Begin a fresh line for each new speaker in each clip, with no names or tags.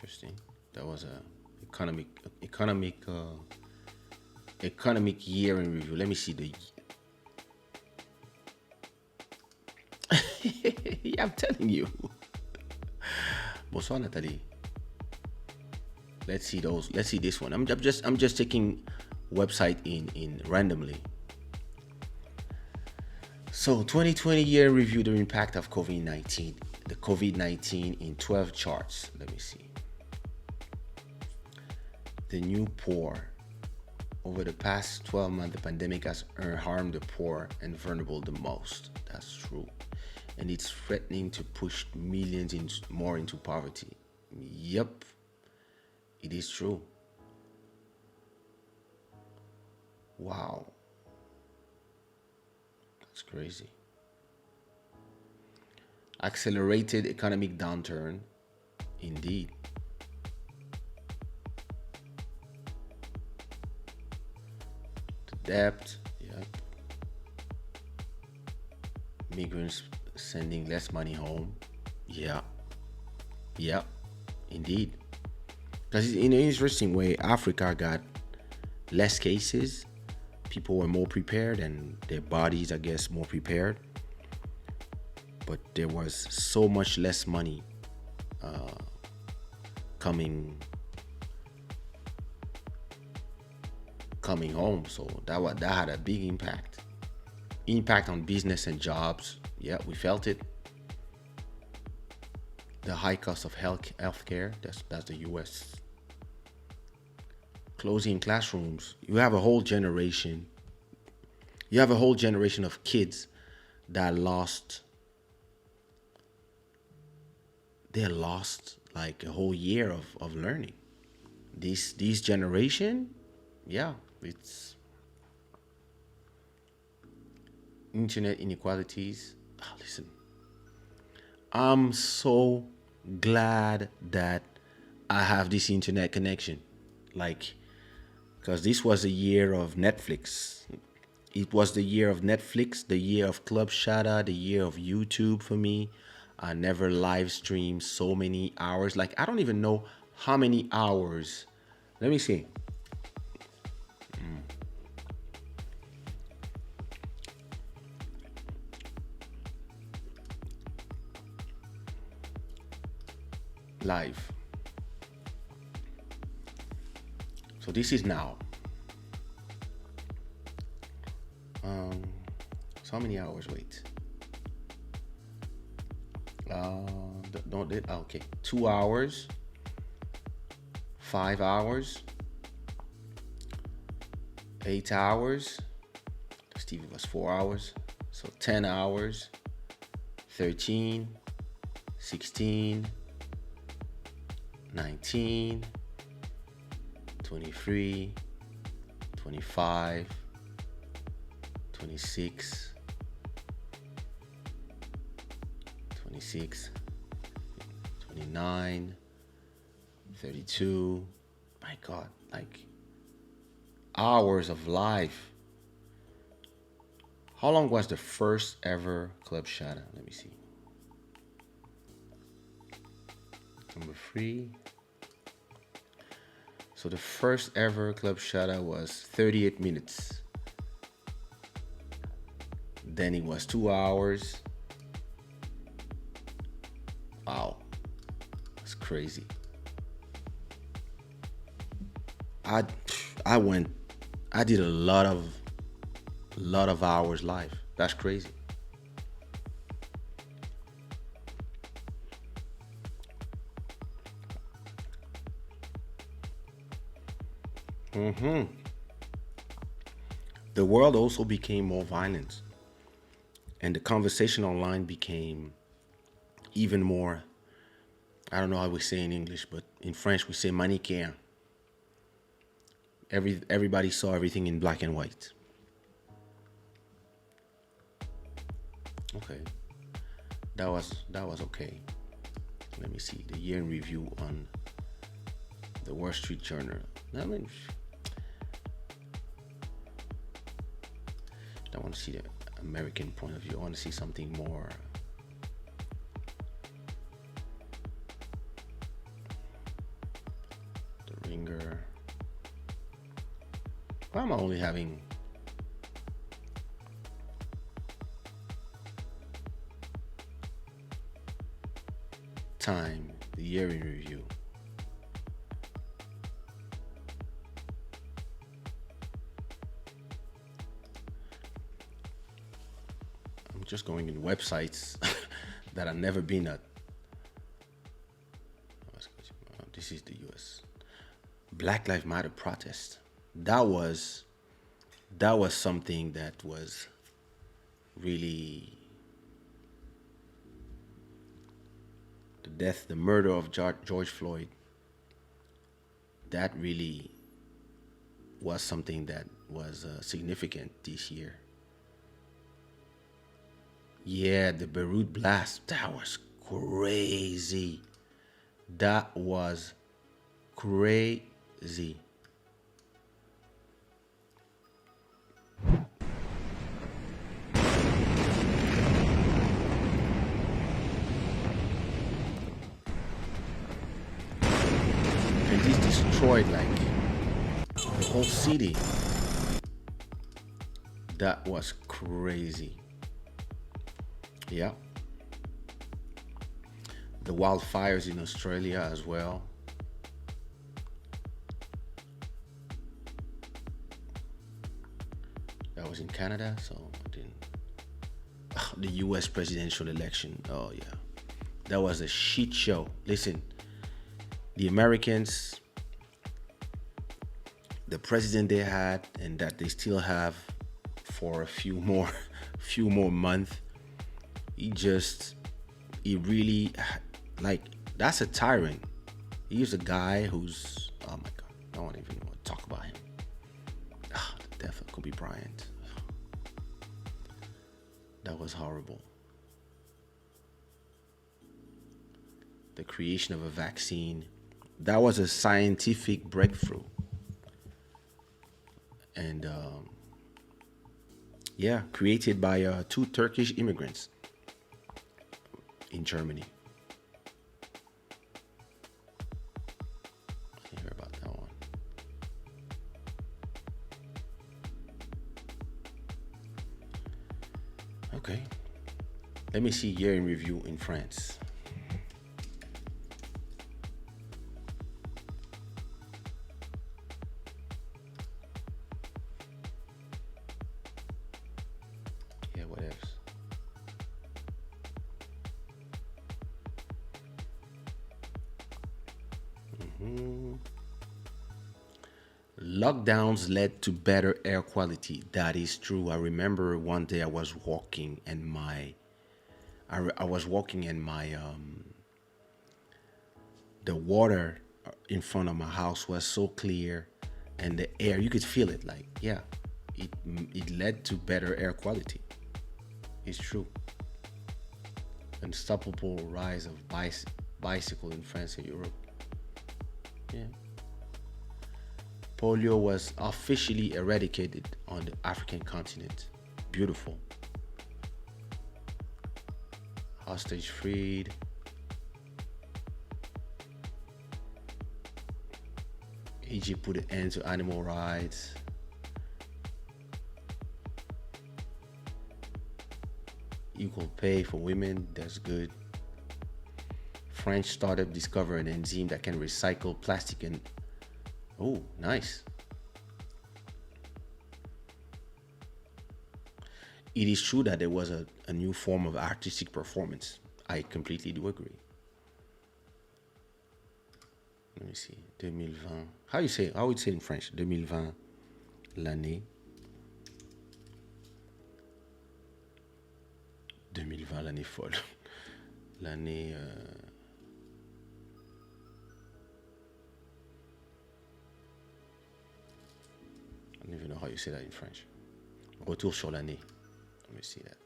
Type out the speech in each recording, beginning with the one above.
Interesting. That was a economic year in review. Let me see the. Yeah, I'm telling you. Bonsoir, Nathalie. Let's see those. Let's see this one. I'm just taking website in randomly. So 2020 year review the impact of COVID-19. The COVID-19 in 12 charts. Let me see. The new poor. Over the past 12 months, the pandemic has harmed the poor and vulnerable the most. That's true. And it's threatening to push millions more into poverty. Yep, it is true. Wow, that's crazy. Accelerated economic downturn, indeed. The debt, yep. Migrants sending less money home. Yeah, yeah, indeed. Because in an interesting way, Africa got less cases. People were more prepared, and their bodies, I guess, more prepared. But there was so much less money coming home. So that had a big impact on business and jobs. Yeah, we felt it. The high cost of healthcare. That's the U.S. Closing classrooms. You have a whole generation. You have a whole generation of kids that lost. They lost like a whole year of learning. These generation, yeah, it's internet inequalities. Oh, listen, I'm so glad that I have this internet connection. Like, because this was a year of Netflix. It was the year of Netflix, the year of Club Shada, the year of YouTube for me. I never live streamed so many hours. Like, I don't even know how many hours. Let me see. Live. So this is now. So how many hours? Wait. Don't okay. 2 hours. 5 hours. 8 hours. Stevie was 4 hours. So 10 hours. 13. 16. 19. 23. 25. 26. 26, 29, 32. My God, like hours of life. How long was the first ever Club Shada? Let me see. Number 3. So the first ever Club Shada was 38 minutes. Then it was 2 hours. Wow, that's crazy. I did a lot of hours live. That's crazy. The world also became more violent, and the conversation online became even more. I don't know how we say in English, but in French we say manichéen. Everybody saw everything in black and white. Okay, that was okay. Let me see the year in review on the Wall Street Journal. I mean, I want to see the American point of view. I want to see something more. Finger. Why am I only having time, the year in review? I'm just going in websites that I've never been at. This is the US. Black Lives Matter protest. That was something that was really the murder of George Floyd. That really was something that was significant this year. Yeah, the Beirut blast. That was crazy. That was crazy. And this destroyed like the whole city. That was crazy. Yeah. The wildfires in Australia as well. That was in Canada, so I didn't. The US presidential election. Oh, yeah. That was a shit show. Listen, the Americans, the president they had, and that they still have for a few more, few more months, he really, like, that's a tyrant. He's a guy who's, oh my God, I don't even want to talk about him. The death of Kobe Bryant. That was horrible. The creation of a vaccine. That was a scientific breakthrough. And yeah, created by two Turkish immigrants in Germany. I hear about that one. Okay. Let me see year in review in France. Yeah, what else? Lockdowns led to better air quality. That is true. I remember one day I was walking and I was walking and the water in front of my house was so clear, and the air, you could feel it. Like, yeah, it led to better air quality. It's true. Unstoppable rise of bicycle in France and Europe. Yeah. Polio was officially eradicated on the African continent. Beautiful. Hostage freed. Egypt put an end to animal rights. Equal pay for women, that's good. French startup discovered an enzyme that can recycle plastic and, oh, nice. It is true that there was a new form of artistic performance. I completely do agree. Let me see. 2020. How would you say in French? 2020, l'année. 2020, l'année folle. L'année. I don't even know how you say that in French. Retour sur l'année. Let me see that.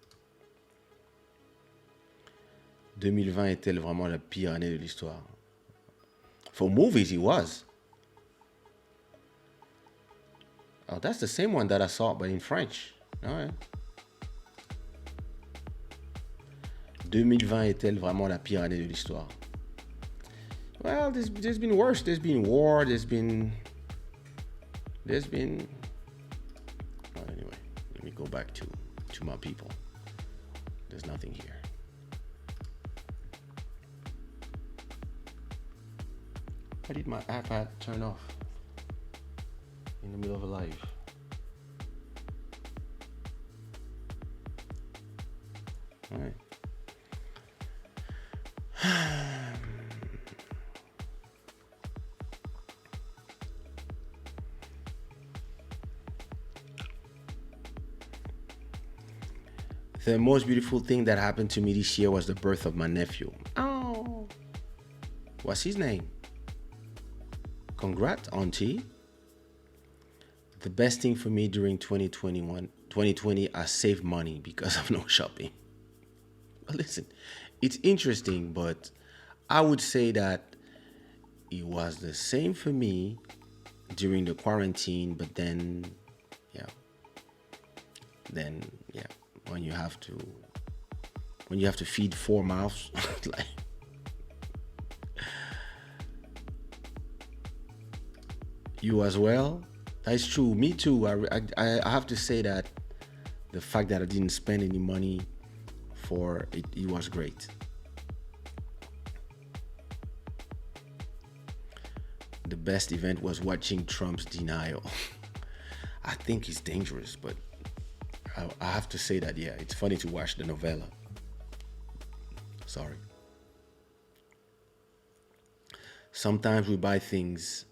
2020 est-elle vraiment la pire année de l'histoire? For movies, it was. Oh, that's the same one that I saw, but in French. All right. 2020 est-elle vraiment la pire année de l'histoire? Well, there's been worse. There's been war. There's been. Well, anyway, let me go back to my people. There's nothing here. Why did my iPad turn off in the middle of a live? All right. The most beautiful thing that happened to me this year was the birth of my nephew. Oh. What's his name? Congrats, auntie. The best thing for me during 2020, I saved money because of no shopping. But listen, it's interesting, but I would say that it was the same for me during the quarantine, but yeah, yeah, when you have to feed four mouths, like you as well. That's true. Me too. I have to say that the fact that I didn't spend any money for it, it was great. The best event was watching Trump's denial. I think it's dangerous, but I have to say that, yeah, it's funny to watch the novella. Sorry. Sometimes we buy things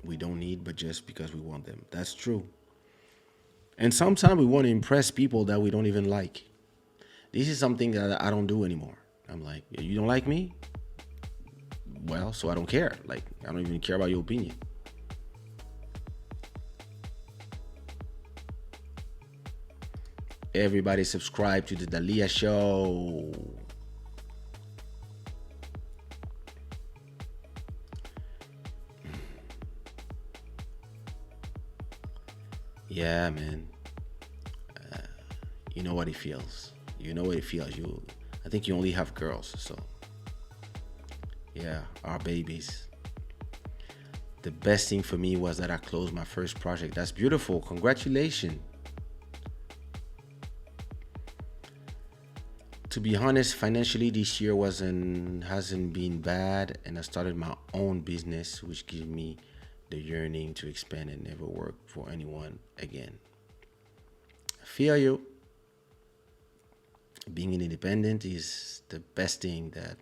we don't need, but just because we want them. That's true. And sometimes we want to impress people that we don't even like. This is something that I don't do anymore. I'm like, "Yeah, you don't like me? Well, so I don't care. Like, I don't even care about your opinion." Everybody subscribe to the Dalia Show. Yeah, man. You know what it feels. You know what it feels. I think you only have girls, so yeah, our babies. The best thing for me was that I closed my first project. That's beautiful. Congratulations. To be honest, financially this year hasn't been bad, and I started my own business, which gives me the yearning to expand and never work for anyone again. I feel you. Being an independent is the best thing that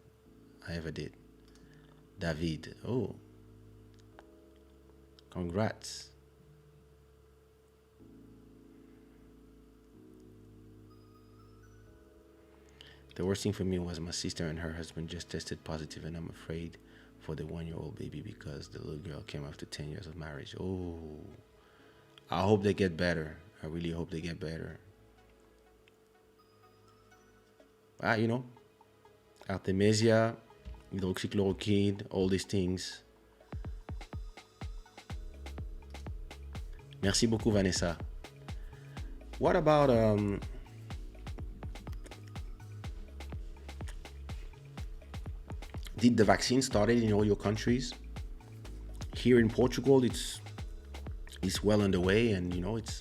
I ever did. David, oh, congrats. The worst thing for me was my sister and her husband just tested positive, and I'm afraid for the 1-year-old baby because the little girl came after 10 years of marriage. Oh, I hope they get better. I really hope they get better. You know, artemisia, hydroxychloroquine, all these things. Merci beaucoup, Vanessa. What about did the vaccine started in all your countries? Here in Portugal, it's well underway, and it's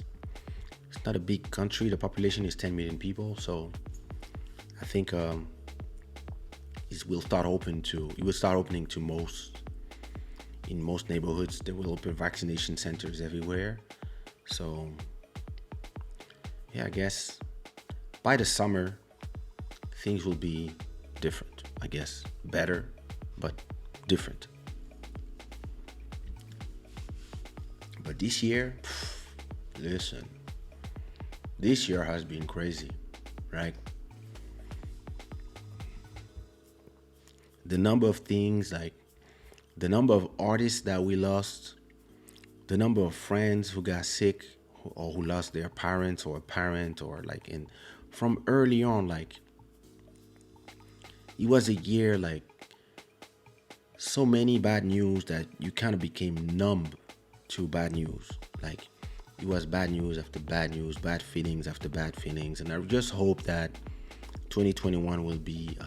not a big country. The population is 10 million people, so I think it will start opening to in most neighborhoods. They will open vaccination centers everywhere. So yeah, I guess by the summer things will be different. I guess better, but different. But this year, listen, this year has been crazy, right? The number of things, like the number of artists that we lost, the number of friends who got sick or who lost their parents or a parent, or from early on, like it was a year like so many bad news that you kind of became numb to bad news. Like it was bad news after bad news, bad feelings after bad feelings. And I just hope that 2021 will be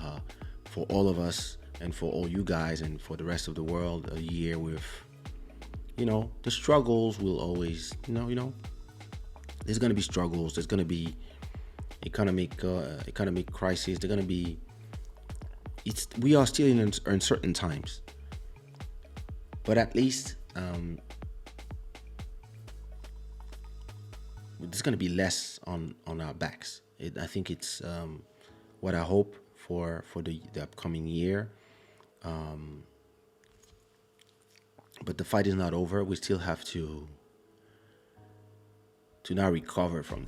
for all of us and for all you guys and for the rest of the world, a year with, the struggles will always, there's gonna be struggles. There's gonna be economic crisis. They're gonna be. We are still in uncertain times, but at least there's gonna be less on our backs. I think it's what I hope for the upcoming year. But the fight is not over. We still have to now recover from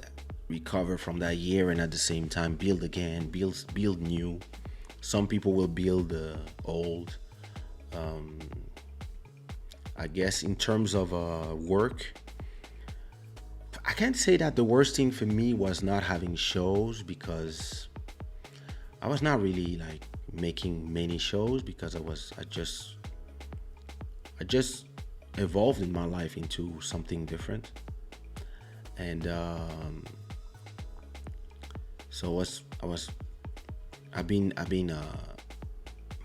that year, and at the same time build again, build new. Some people will build old. I guess in terms of work, I can't say that the worst thing for me was not having shows, because I was not really like making many shows, because I just evolved in my life into something different. And so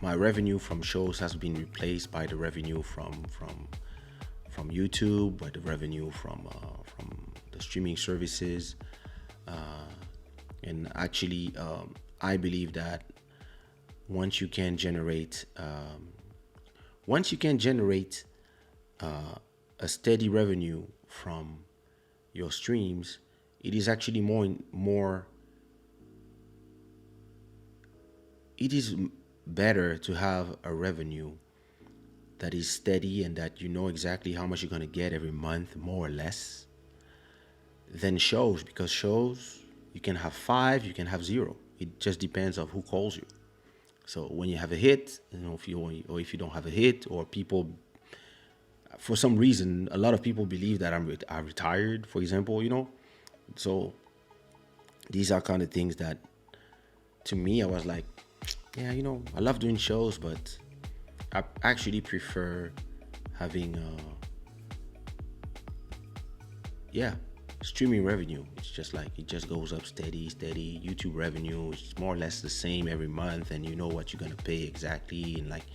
my revenue from shows has been replaced by the revenue from YouTube, by the revenue from the streaming services. And actually, I believe that once you can generate a steady revenue from your streams, it is actually more. It is better to have a revenue that is steady and that you know exactly how much you're going to get every month, more or less, than shows, because shows you can have five, you can have zero. It just depends on who calls you. So when you have a hit, if you don't have a hit, or people, for some reason, a lot of people believe that I'm retired, for example, So these are kind of things that, to me, I was like, yeah, I love doing shows, but I actually prefer having, streaming revenue. It's just like, it just goes up steady. YouTube revenue is more or less the same every month, and you know what you're gonna pay exactly, and like,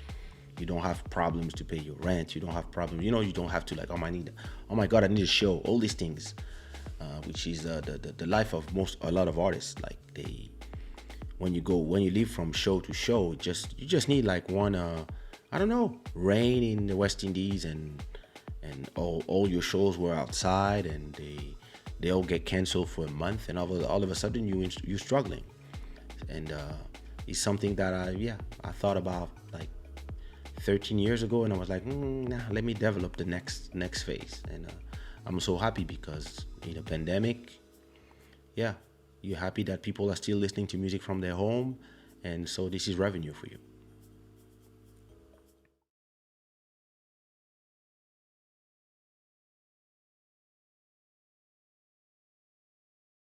you don't have problems to pay your rent. You don't have problems. You don't have to like, oh my God, I need a show. All these things, which is the life of a lot of artists. Like when you live from show to show, you just need like one, I don't know, rain in the West Indies, and all your shows were outside, and they all get canceled for a month, and all of a sudden you're struggling. And it's something that I thought about like 13 years ago, and I was like, nah, let me develop the next phase. And I'm so happy, because in a pandemic, you're happy that people are still listening to music from their home, and so this is revenue for you.